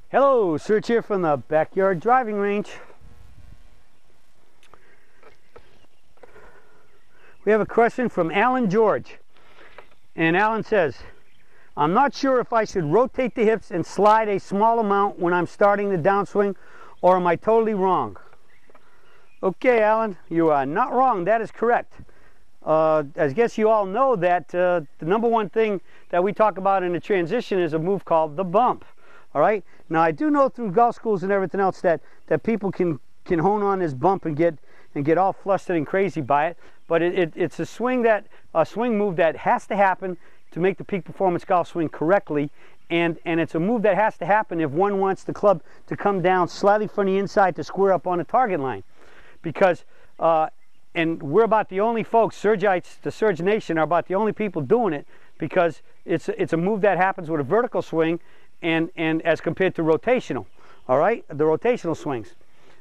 Hello, Serge here from the Backyard Driving Range. We have a question from Alan George. And Alan says, I'm not sure if I should rotate the hips and slide a small amount when I'm starting the downswing, or am I totally wrong? Okay, Alan, you are not wrong. That is correct. I guess you all know that the number one thing that we talk about in the transition is a move called the bump. All right. Now I do know through golf schools and everything else that people can hone on this bump and get all flustered and crazy by it. But it's a swing move that has to happen to make the peak performance golf swing correctly, and it's a move that has to happen if one wants the club to come down slightly from the inside to square up on the target line, because and we're about the only folks, Sergeites, the Serge Nation are about the only people doing it, because it's a move that happens with a vertical swing. And as compared to rotational, all right, the rotational swings.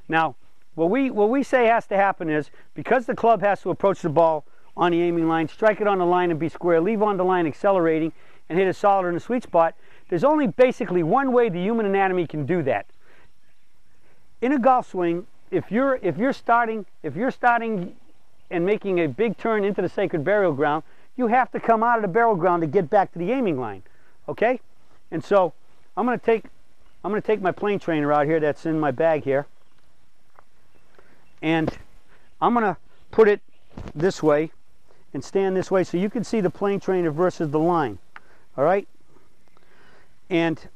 Now, what we say has to happen is, because the club has to approach the ball on the aiming line, strike it on the line and be square, leave on the line accelerating, and hit it solid in the sweet spot. There's only basically one way the human anatomy can do that. In a golf swing, if you're starting and making a big turn into the sacred burial ground, you have to come out of the burial ground to get back to the aiming line, okay? And so I'm going to take my plane trainer out here that's in my bag here, and I'm going to put it this way and stand this way so you can see the plane trainer versus the line. All right? And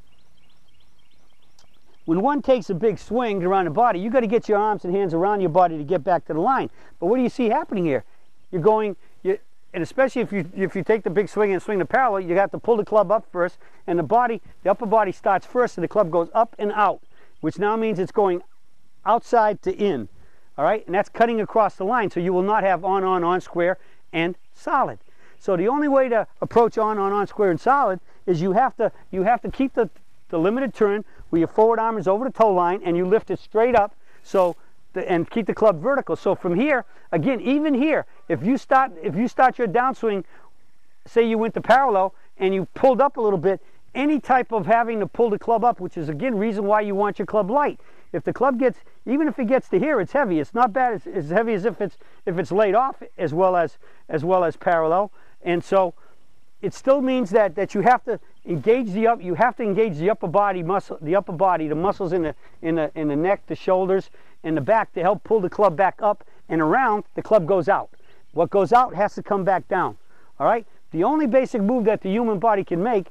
when one takes a big swing around the body, you got to get your arms and hands around your body to get back to the line. But what do you see happening here? And especially if you take the big swing and swing the parallel, you have to pull the club up first, and the upper body starts first, and the club goes up and out, which now means it's going outside to in, all right? And that's cutting across the line, so you will not have on, square, and solid. So the only way to approach on, square, and solid is you have to keep the limited turn where your forward arm is over the toe line, and you lift it straight up, and keep the club vertical. So from here, again, even here, if you start your downswing, say you went to parallel and you pulled up a little bit, any type of having to pull the club up, which is again reason why you want your club light. If the club even if it gets to here, it's heavy. It's not bad as heavy as if it's laid off as well as parallel. And so it still means that you have to engage the upper body muscle, the muscles in the neck, the shoulders, and the back to help pull the club back up and around. The club goes out. What goes out has to come back down. All right? The only basic move that the human body can make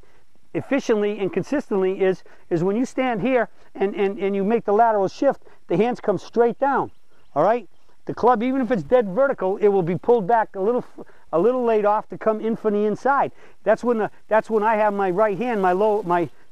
efficiently and consistently is when you stand here and you make the lateral shift, the hands come straight down. All right? The club, even if it's dead vertical, it will be pulled back a little laid off to come in from the inside. That's when I have my right hand,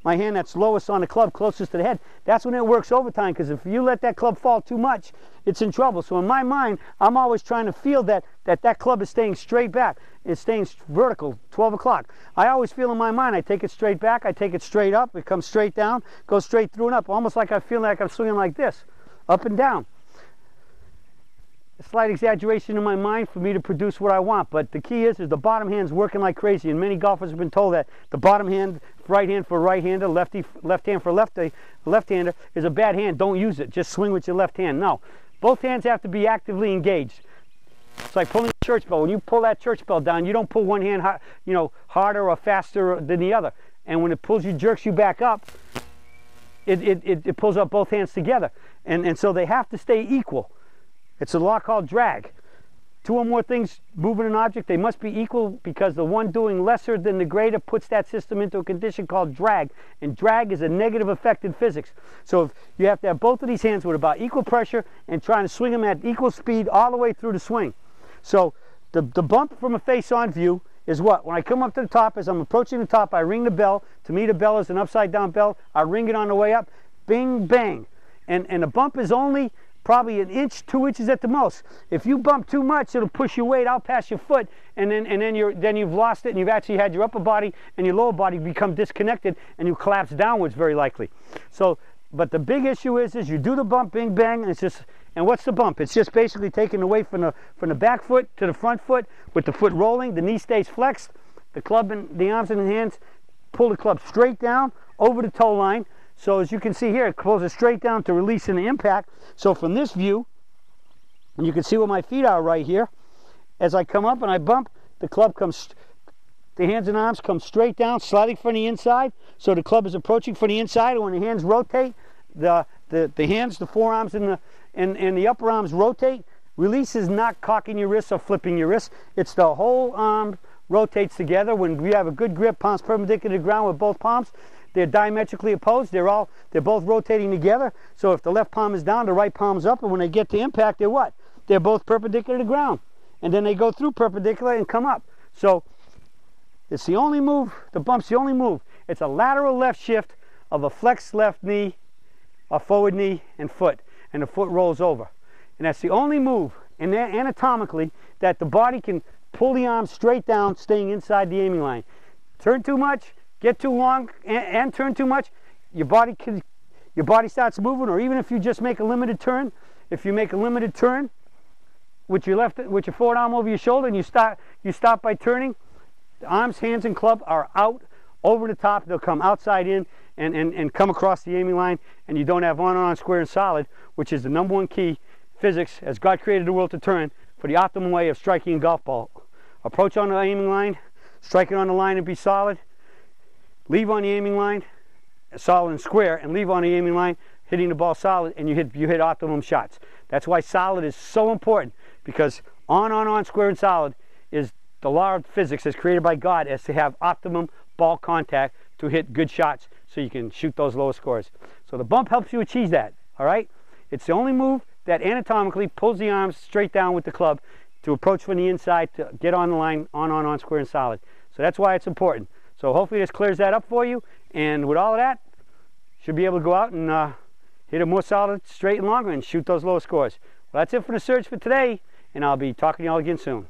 my hand that's lowest on the club, closest to the head. That's when it works overtime, because if you let that club fall too much, it's in trouble. So in my mind, I'm always trying to feel that club is staying straight back. It's staying vertical, 12 o'clock. I always feel in my mind, I take it straight back, I take it straight up, it comes straight down, goes straight through and up, almost like I feel like I'm swinging like this, up and down. A slight exaggeration in my mind for me to produce what I want, but the key is the bottom hand's working like crazy, and many golfers have been told that the bottom hand, right hand for right-hander, left hand for left-hander is a bad hand. Don't use it. Just swing with your left hand. No, both hands have to be actively engaged. It's like pulling a church bell. When you pull that church bell down, you don't pull one hand harder or faster than the other, and when it pulls you, jerks you back up, it pulls up both hands together, and so they have to stay equal. It's a law called drag. Two or more things moving an object, they must be equal, because the one doing lesser than the greater puts that system into a condition called drag. And drag is a negative effect in physics. So if you have to have both of these hands with about equal pressure and trying to swing them at equal speed all the way through the swing. So the bump from a face-on view is what? When I come up to the top, as I'm approaching the top, I ring the bell. To me, the bell is an upside-down bell. I ring it on the way up. Bing, bang. And the bump is only probably an inch, 2 inches at the most. If you bump too much, it'll push your weight out past your foot, and then you've lost it, and you've actually had your upper body and your lower body become disconnected, and you collapse downwards very likely. So, but the big issue is you do the bump, bing, bang, and it's just, and what's the bump? It's just basically taking the weight from the back foot to the front foot, with the foot rolling, the knee stays flexed, the club and the arms and the hands pull the club straight down over the toe line, So as you can see here, it closes straight down to release in the impact. So from this view, and you can see where my feet are right here, as I come up and I bump, the club comes, the hands and arms come straight down, sliding from the inside. So the club is approaching from the inside, and when the hands rotate, the hands, the forearms and the upper arms rotate. Release is not cocking your wrists or flipping your wrists. It's the whole arm rotates together. When we have a good grip, palms perpendicular to the ground with both palms, they're diametrically opposed. They're both rotating together. So if the left palm is down, the right palm's up, and when they get to impact, they're what? They're both perpendicular to the ground. And then they go through perpendicular and come up. So it's the only move, the bump's the only move. It's a lateral left shift of a flexed left knee, a forward knee and foot, and the foot rolls over. And that's the only move, and anatomically, that the body can pull the arms straight down, staying inside the aiming line. Turn too much, get too long, and turn too much, your body starts moving. Or even if you just make a limited turn, if you make a limited turn with your forward arm over your shoulder, and you stop by turning, the arms, hands, and club are out over the top. They'll come outside in and come across the aiming line, and you don't have on, square, and solid, which is the #1 key. Physics, as God created the world to turn, for the optimum way of striking a golf ball. Approach on the aiming line, strike it on the line and be solid. Leave on the aiming line, solid and square, and leave on the aiming line, hitting the ball solid, and you hit optimum shots. That's why solid is so important, because on, square, and solid is the law of physics as created by God, as to have optimum ball contact to hit good shots so you can shoot those lower scores. So the bump helps you achieve that, all right? It's the only move that anatomically pulls the arms straight down with the club to approach from the inside to get on the line, on, square, and solid. So that's why it's important. So hopefully this clears that up for you, and with all of that, should be able to go out and hit a more solid, straight, and longer, and shoot those lower scores. Well, that's it for the Surge for today, and I'll be talking to you all again soon.